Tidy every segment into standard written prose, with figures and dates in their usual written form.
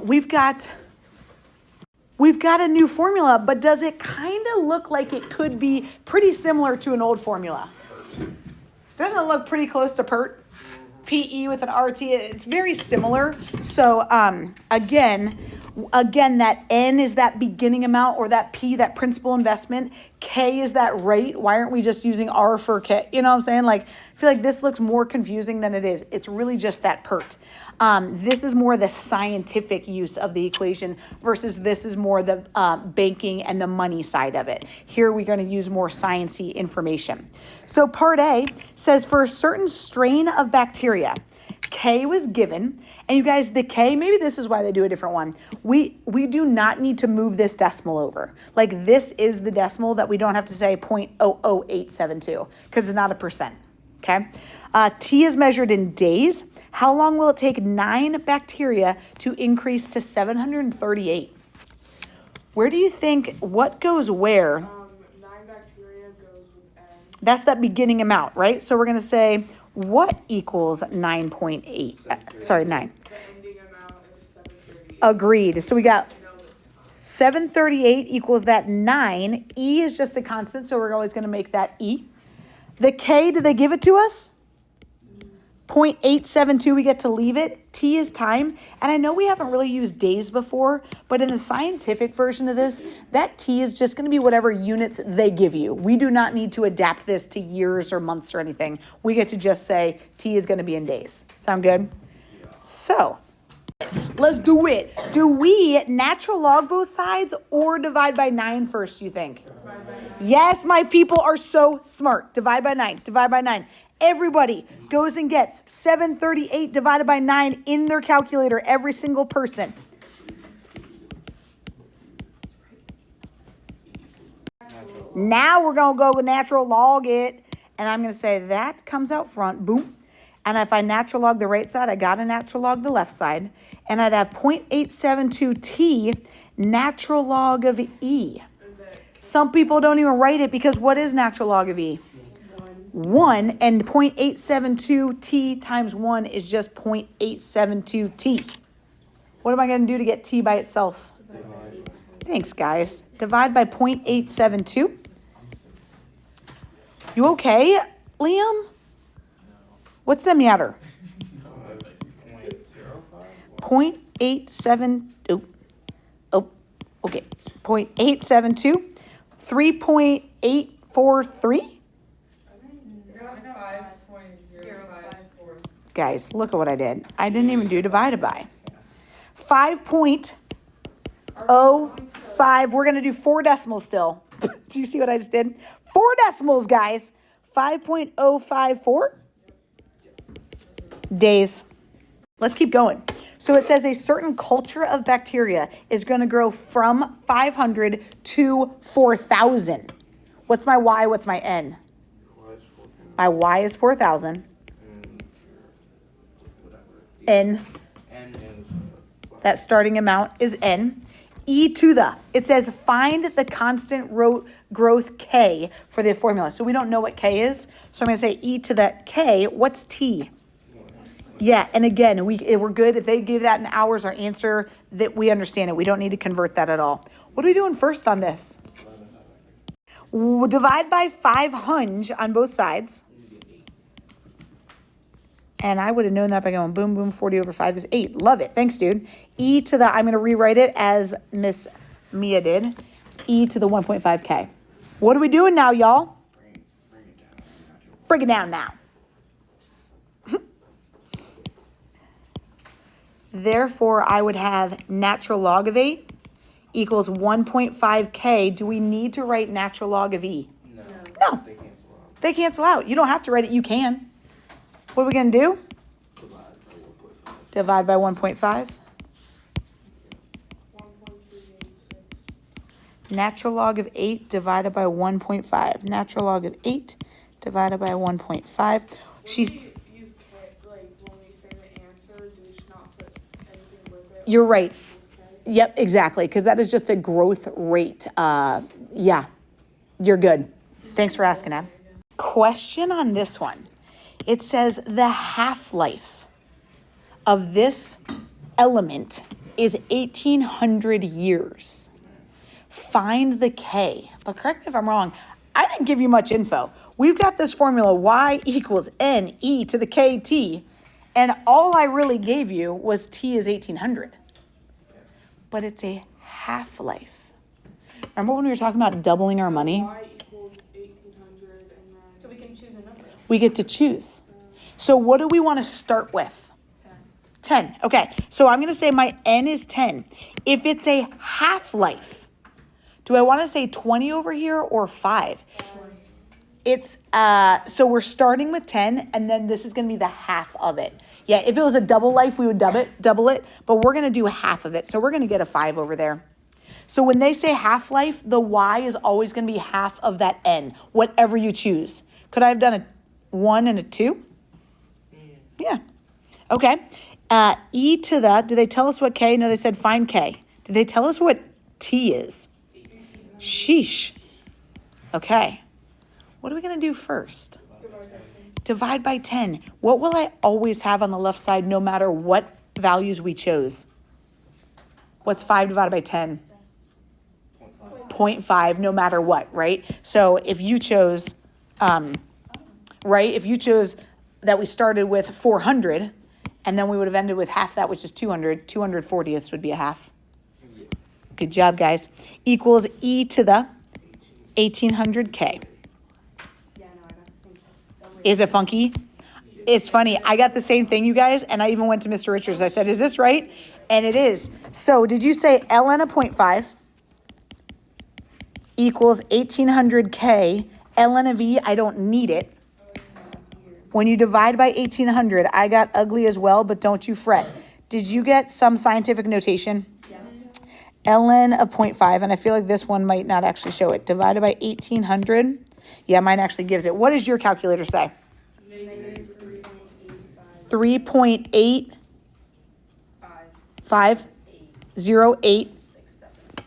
we've got a new formula, but does it kind of look like it could be pretty similar to an old formula? Doesn't it look pretty close to PERT? PE with an RT, it's very similar. So again, that N is that beginning amount, or that P, that principal investment. K is that rate. Why aren't we just using R for K? You know what I'm saying? Like, I feel like this looks more confusing than it is. It's really just that PERT. This is more the scientific use of the equation versus this is more the banking and the money side of it. Here we're going to use more sciencey information. So part A says for a certain strain of bacteria, K was given, and you guys, the K, maybe this is why they do a different one. We do not need to move this decimal over. Like, this is the decimal that we don't have to say 0.00872 because it's not a percent, okay? T is measured in days. How long will it take 9 bacteria to increase to 738? Where do you think, what goes where? 9 bacteria goes with N. That's that beginning amount, right? So we're going to say, what equals 9.8? Sorry, 9. The ending amount is 738. Agreed. So we got 738 equals that 9. E is just a constant, so we're always going to make that E. The K, did they give it to us? 0.872, we get to leave it. T is time. And I know we haven't really used days before, but in the scientific version of this, that T is just going to be whatever units they give you. We do not need to adapt this to years or months or anything. We get to just say T is going to be in days. Sound good? So let's do it. Do we natural log both sides or divide by 9 first, you think? Yes, my people are so smart. Divide by 9. Divide by 9. Everybody goes and gets 738 divided by 9 in their calculator, every single person. Now we're going to go natural log it. And I'm going to say that comes out front. Boom. And if I natural log the right side, I got to natural log the left side. And I'd have 0.872t natural log of E. Some people don't even write it because what is natural log of E? 1, and 0.872t times 1 is just 0.872t. What am I going to do to get t by itself? Thanks, guys. Divide by 0.872. You okay, Liam? What's the matter? 0.87. Oh, okay. 0.872. 3.843. Guys, look at what I did. I didn't even do divided by. 5.05. We're going to do 4 decimals still. Do you see what I just did? 4 decimals, guys. 5.054 days. Let's keep going. So it says a certain culture of bacteria is going to grow from 500 to 4,000. What's my Y? What's my N? My Y is 4,000. N. That starting amount is N. E to the. It says find the constant growth K for the formula. So we don't know what K is. So I'm going to say E to the K. What's T? Yeah, and again, we're good. If they give that in hours, our answer, that we understand it. We don't need to convert that at all. What are we doing first on this? We'll divide by 500 on both sides. And I would have known that by going boom, boom, 40 over 5 is 8. Love it. Thanks, dude. E to the, I'm going to rewrite it as Miss Mia did. E to the 1.5K. What are we doing now, y'all? Bring it down now. Therefore, I would have natural log of 8 equals 1.5K. Do we need to write natural log of E? No. They cancel out. You don't have to write it. You can. What are we going to do? Divide by 1.5. Natural log of 8 divided by 1.5. Natural log of 8 divided by 1.5. She's. Use K, like when we say the answer, do we just not put anything with it? You're right. Yep, exactly. Because that is just a growth rate. Yeah, you're good. Thanks for asking, Ab. Question on this one. It says the half-life of this element is 1,800 years. Find the K. But correct me if I'm wrong. I didn't give you much info. We've got this formula y equals NE to the KT. And all I really gave you was T is 1,800. But it's a half-life. Remember when we were talking about doubling our money? Y equals 1,800 and then. So we can choose a number. We get to choose. So what do we want to start with? 10. Okay. So I'm going to say my N is 10. If it's a half-life, do I want to say 20 over here or 5? It's, so we're starting with 10, and then this is going to be the half of it. Yeah, if it was a double life, we would double it, but we're going to do half of it. So we're going to get a 5 over there. So when they say half-life, the Y is always going to be half of that N, whatever you choose. Could I have done a 1 and a 2? Yeah. Okay. E to the, did they tell us what K? No, they said find K. Did they tell us what T is? Sheesh. Okay. What are we going to do first? Divide by 10. What will I always have on the left side no matter what values we chose? What's 5 divided by 10? 0.5 no matter what, right? So if you chose, right, if you chose that we started with 400 and then we would have ended with half that, which is 200, 240ths would be a half. Good job, guys. Equals E to the 1,800K. Is it funky? It's funny. I got the same thing, you guys, and I even went to Mr. Richards. I said, is this right? And it is. So did you say ln of 0.5 equals 1,800K? ln of E, I don't need it. When you divide by 1,800, I got ugly as well, but don't you fret. Did you get some scientific notation? Yeah. ln of 0.5, and I feel like this one might not actually show it. Divided by 1,800. Yeah, mine actually gives it. What does your calculator say? Negative 3.8. 508.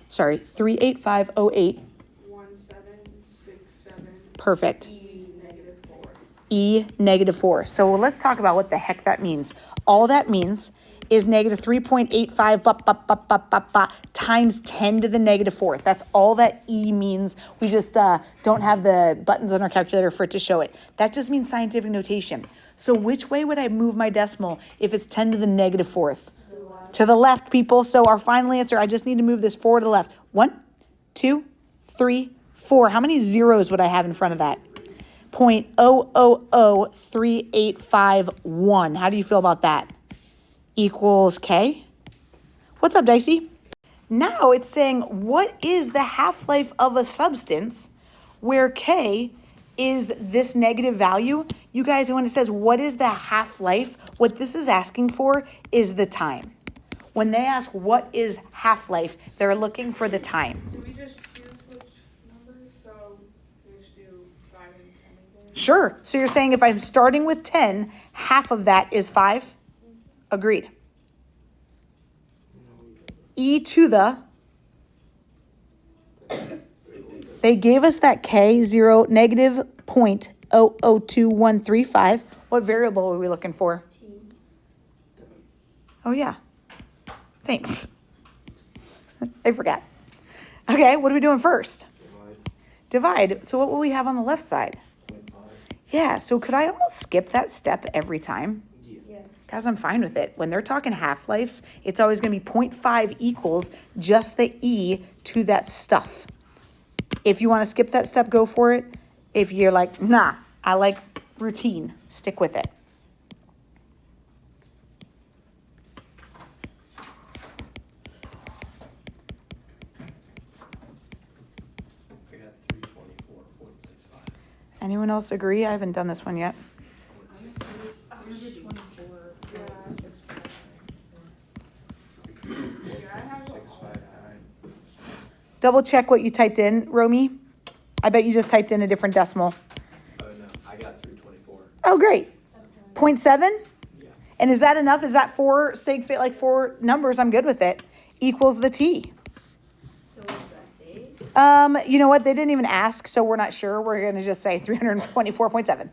Sorry, 38508. 1767. Perfect. E negative 4. E negative 4. So let's talk about what the heck that means. All that means is negative 3.85 times 10 to the negative 4th. That's all that E means. We just don't have the buttons on our calculator for it to show it. That just means scientific notation. So which way would I move my decimal if it's 10 to the negative 4th? To the left, people. So our final answer, I just need to move this 4 to the left. 1, 2, 3, 4. How many zeros would I have in front of that? 0.000385 How do you feel about that? Equals K. What's up, Dicey? Now it's saying, what is the half-life of a substance where K is this negative value? You guys, when it says, what is the half-life? What this is asking for is the time. When they ask, what is half-life, they're looking for the time. Do we just choose which numbers? So we just do 5 and 10 again? Sure. So you're saying if I'm starting with 10, half of that is 5? Agreed. E to the, they gave us that K, negative 0.002135. What variable are we looking for? Oh, yeah. Thanks. I forgot. Okay, what are we doing first? Divide. So what will we have on the left side? Yeah, so could I almost skip that step every time? Guys, I'm fine with it. When they're talking half-lives, it's always going to be 0.5 equals just the E to that stuff. If you want to skip that step, go for it. If you're like, nah, I like routine, stick with it. I got 324.65. Anyone else agree? I haven't done this one yet. Double check what you typed in, Romy. I bet you just typed in a different decimal. Oh, no, I got 324. Oh, great. 0.7? Yeah. And is that enough? Is that 4 sig fit, like 4 numbers? I'm good with it. Equals the T. So what's that, days? You know what? They didn't even ask, so we're not sure. We're going to just say 324.7.